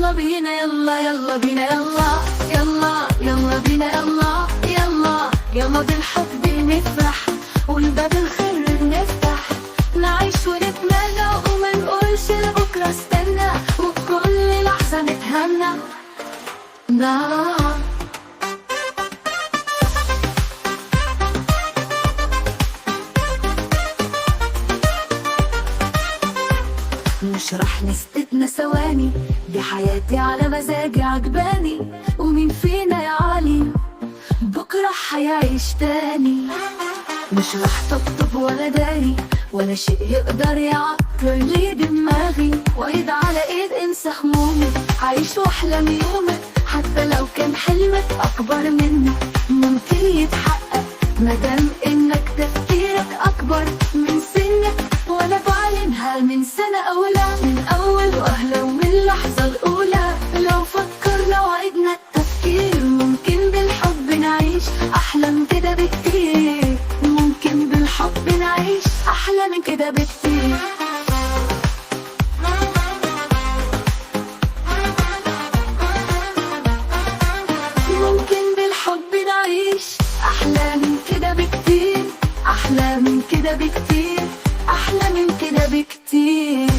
يلا بينا يلا يلا بينا يلا يلا يلا بينا يلا يلا يلا بالحب نفرح والباب الخير نفتح نعيش ونتمنى وما نقولش لبكرة استنى وبكل لحظة نتهنى نعم. مش رح نستنى ثواني، دي حياتي على مزاجي عجباني، ومين فينا يا علي بكرة حيعيش تاني. مش رح طبطب ولا داري ولا شيء يقدر يعكر لي دماغي، وايد على ايد انسى همومي عيش واحلم يومي، حتى لو كان حلمك اكبر مني ممكن يتحقق مادام انك تفكيرك اكبر من سنك. وانا بعلنها من سنة اولى من اول واهلا ومن اللحظة الاولى، لو فكرنا وعدنا التفكير ممكن بالحب نعيش احلى من كده بكتير، ممكن بالحب نعيش احلى من كده بكتير. ممكن بالحب نعيش احلى من كده بكتير، احلى من كده بكتير، احلى من كده بكتير.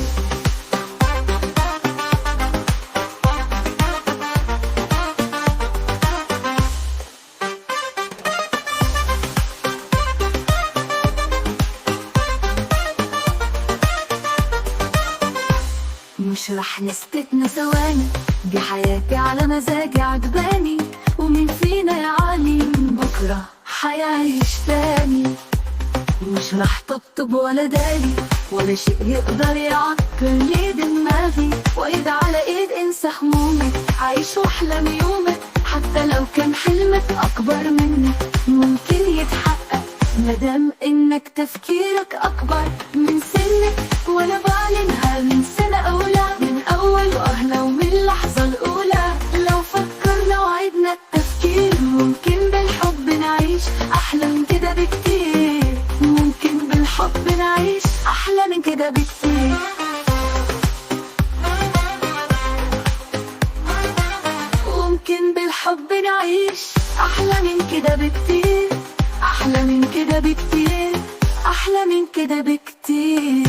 مش رح نستنى ثواني، دي حياتي على مزاجي عجباني، ومين فينا يا علي بكرة حيعيش تاني. مش رح طبطب ولا داري ولا شيء يقدر يعكر لي دماغي، وايد على ايد انسى همومي عيش واحلم يومي، حتى لو كان حلمك اكبر مني ممكن يتحقق مادام انك تفكيرك اكبر من سنك. وانا بعلنها من سنة اولى من اول واهلا ومن اللحظة الاولى، لو فكرنا وعدنا التفكير ممكن بالحب نعيش احلى من كده بكتير، ممكن بالحب نعيش احلى من كده بكتير. ممكن بالحب نعيش احلى من كده بكتير، احلى من كده بكتير، احلى من كده بكتير.